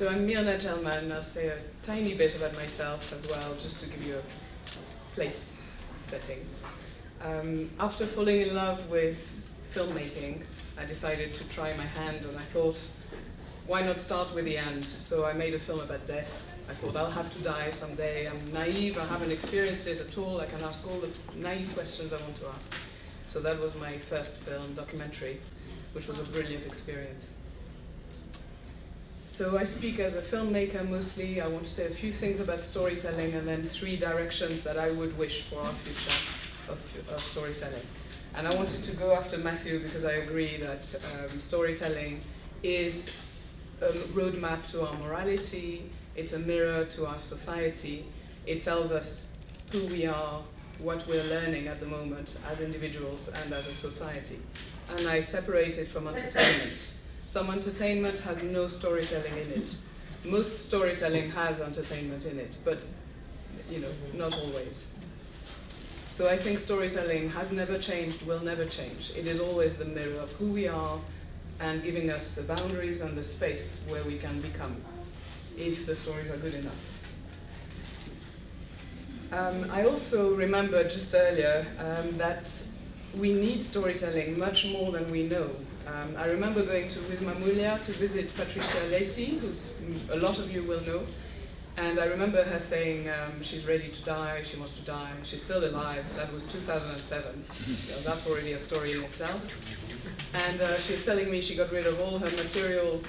So I'm Myrna Jelman. I'll say a tiny bit about myself as well, just to give you a place setting. After falling in love with filmmaking, I decided to try my hand, and I thought, why not start with the end? So I made a film about death. I thought I'll have to die someday. I'm naive, I haven't experienced it at all. I can ask all the naive questions I want to ask. So that was my first film, documentary, which was a brilliant experience. So I speak as a filmmaker mostly. I want to say a few things about storytelling and then 3 directions that I would wish for our future of storytelling. And I wanted to go after Matthew because I agree that storytelling is a roadmap to our morality, it's a mirror to our society, it tells us who we are, what we're learning at the moment as individuals and as a society. And I separate it from entertainment. Some entertainment has no storytelling in it. Most storytelling has entertainment in it, but not always. So I think storytelling has never changed, will never change. It is always the mirror of who we are and giving us the boundaries and the space where we can become, if the stories are good enough. I also remembered just earlier that we need storytelling much more than we know. I remember going to with Mamulia to visit Patricia Lacey, who a lot of you will know. And I remember her saying she's ready to die, she wants to die, she's still alive. That was 2007. That's already a story in itself. And she's telling me she got rid of all her material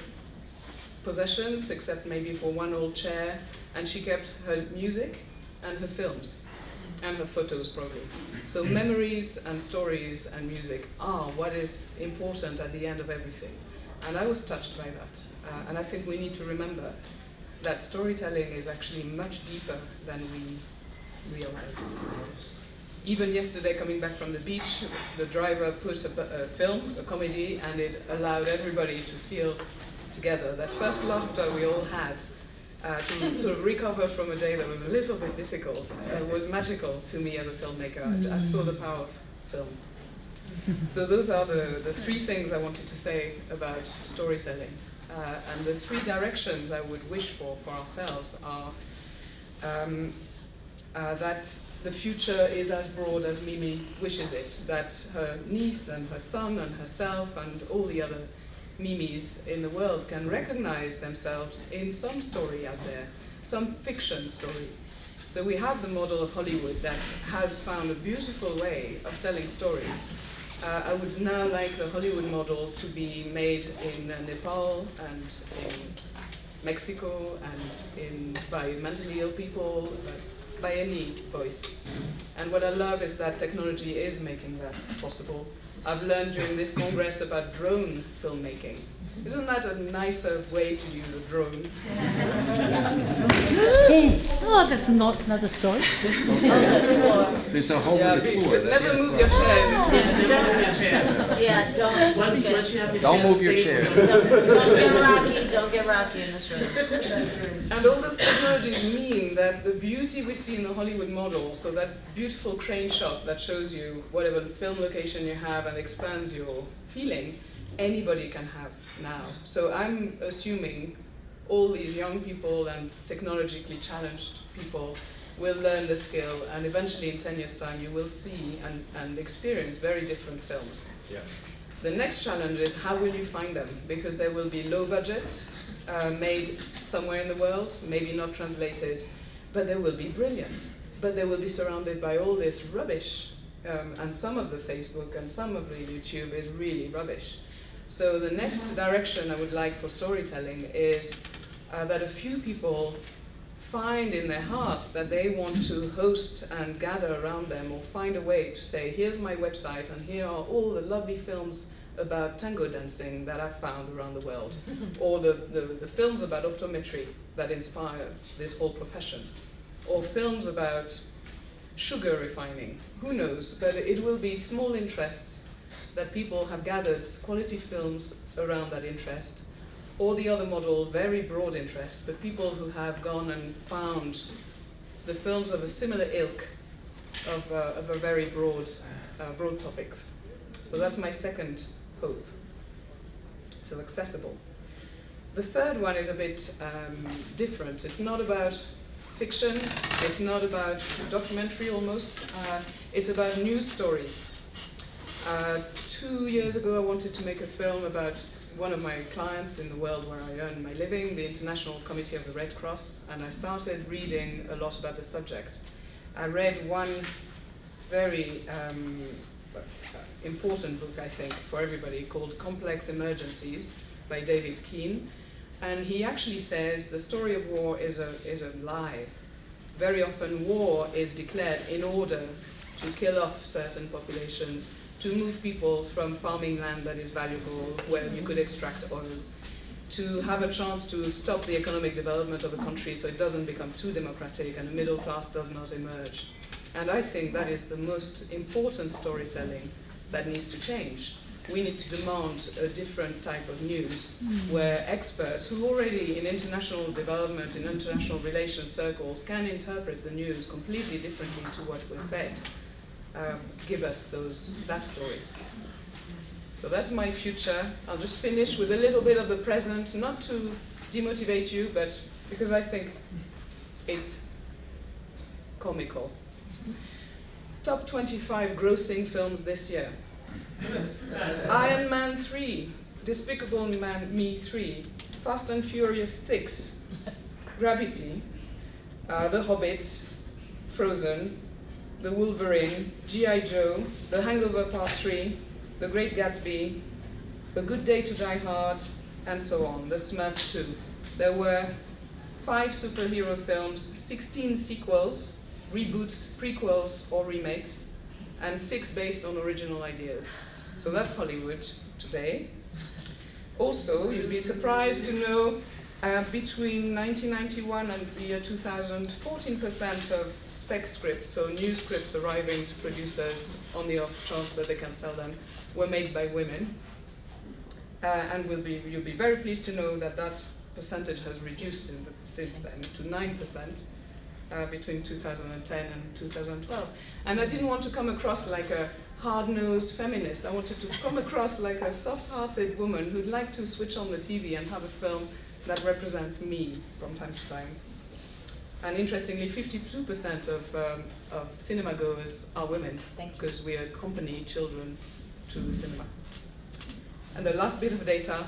possessions, except maybe for one old chair, and she kept her music and her films, and her photos probably. So memories and stories and music are what is important at the end of everything. And I was touched by that. And I think we need to remember that storytelling is actually much deeper than we realize. Even yesterday, coming back from the beach, the driver put a film, a comedy, and it allowed everybody to feel together. That first laughter we all had to sort of recover from a day that was a little bit difficult was magical to me as a filmmaker. I saw the power of film. So those are the 3 things I wanted to say about storytelling. And the 3 directions I would wish for ourselves are that the future is as broad as Mimi wishes it, that her niece and her son and herself and all the other Mimis in the world can recognize themselves in some story out there, some fiction story. So we have the model of Hollywood that has found a beautiful way of telling stories. I would now like the Hollywood model to be made in Nepal and in Mexico and by mentally ill people, by any voice. And what I love is that technology is making that possible. I've learned during this Congress about drone filmmaking. Isn't that a nicer way to use a drone? Oh, that's not another story. There's a hole in the floor. Never move your chair in this room. Don't move your chair. Yeah, don't Don't move your chair. Don't get rocky in this room. And all those technologies mean that the beauty we see in the Hollywood model, so that beautiful crane shot that shows you whatever film location you have and expands your feeling, anybody can have now. So I'm assuming all these young people and technologically challenged people will learn the skill, and eventually in 10 years' time you will see and experience very different films. Yeah. The next challenge is how will you find them? Because they will be low budget, made somewhere in the world, maybe not translated, but they will be brilliant. But they will be surrounded by all this rubbish, and some of the Facebook and some of the YouTube is really rubbish. So the next direction I would like for storytelling is that a few people find in their hearts that they want to host and gather around them, or find a way to say, here's my website and here are all the lovely films about tango dancing that I've found around the world, or the films about optometry that inspire this whole profession, or films about sugar refining, who knows, but it will be small interests that people have gathered, quality films around that interest, or the other model, very broad interest, but people who have gone and found the films of a similar ilk, of a very broad topics. So that's my second hope. So accessible. The third one is a bit different. It's not about fiction, it's not about documentary almost, it's about news stories. 2 years ago I wanted to make a film about one of my clients in the world where I earn my living, the International Committee of the Red Cross, and I started reading a lot about the subject. I read one very important book, I think, for everybody, called Complex Emergencies by David Keane, and he actually says the story of war is a lie. Very often war is declared in order to kill off certain populations, to move people from farming land that is valuable, where you could extract oil, to have a chance to stop the economic development of a country so it doesn't become too democratic and the middle class does not emerge. And I think that is the most important storytelling that needs to change. We need to demand a different type of news where experts who already in international development, in international relations circles can interpret the news completely differently to what we're fed, give us that story. So that's my future. I'll just finish with a little bit of the present, not to demotivate you, but because I think it's comical. Top 25 grossing films this year. Iron Man 3, Despicable Me 3, Fast and Furious 6, Gravity, The Hobbit, Frozen, The Wolverine, G.I. Joe, The Hangover Part 3, The Great Gatsby, A Good Day to Die Hard, and so on, The Smurfs 2. There were 5 superhero films, 16 sequels, reboots, prequels, or remakes, and 6 based on original ideas. So that's Hollywood today. Also, you'd be surprised to know between 1991 and the year 2000, 14% of spec scripts, so new scripts arriving to producers on the off chance that they can sell them, were made by women. And you'll be very pleased to know that that percentage has reduced since then to 9%. Between 2010 and 2012. And I didn't want to come across like a hard-nosed feminist. I wanted to come across like a soft-hearted woman who'd like to switch on the TV and have a film that represents me from time to time. And interestingly, 52% of cinema goers are women, because we accompany children to the cinema. And the last bit of data,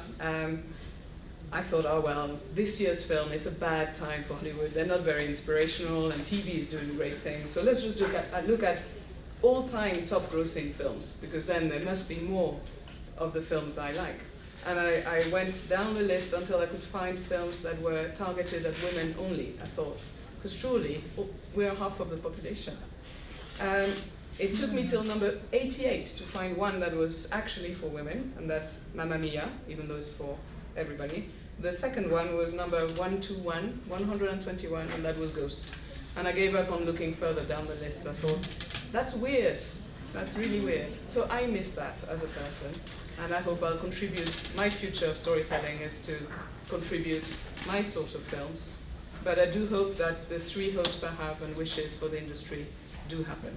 I thought, oh well, this year's film, it's a bad time for Hollywood. They're not very inspirational, and TV is doing great things. So let's just look at all-time top-grossing films, because then there must be more of the films I like. And I went down the list until I could find films that were targeted at women only, I thought, because surely we're half of the population. It took me till number 88 to find one that was actually for women, and that's Mamma Mia, even though it's for everybody. The second one was number 121, and that was Ghost. And I gave up on looking further down the list. I thought, that's weird. That's really weird. So I miss that as a person, and I hope I'll contribute. My future of storytelling is to contribute my sort of films. But I do hope that the 3 hopes I have and wishes for the industry do happen.